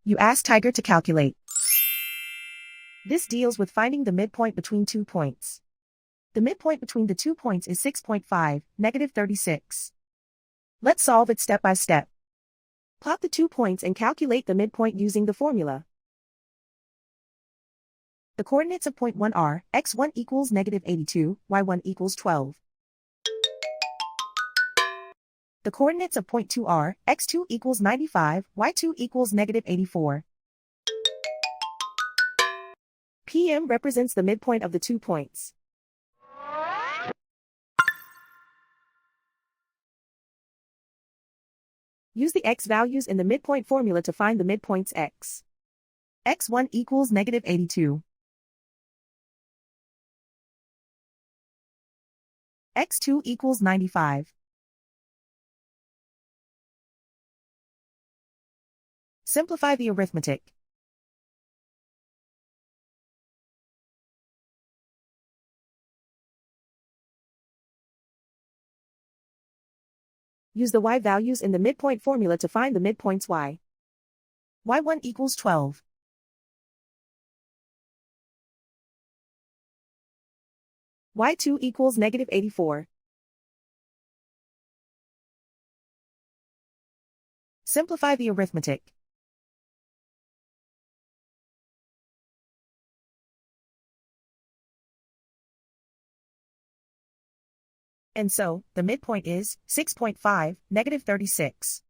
You ask Tiger to calculate. This deals with finding the midpoint between 2 points. The midpoint between the 2 points is 6.5, negative 36. Let's solve it step by step. Plot the 2 points and calculate the midpoint using the formula. The coordinates of point 1 are, x1 equals negative 82, y1 equals 12. The coordinates of point 2 are, x2 equals 95, y2 equals negative 84. PM represents the midpoint of the 2 points. Use the x values in the midpoint formula to find the midpoints x. x1 equals negative 82. x2 equals 95. Simplify the arithmetic. Use the y values in the midpoint formula to find the midpoints y. y1 equals 12. y2 equals negative 84. Simplify the arithmetic. And so, the midpoint is 6.5, negative 36.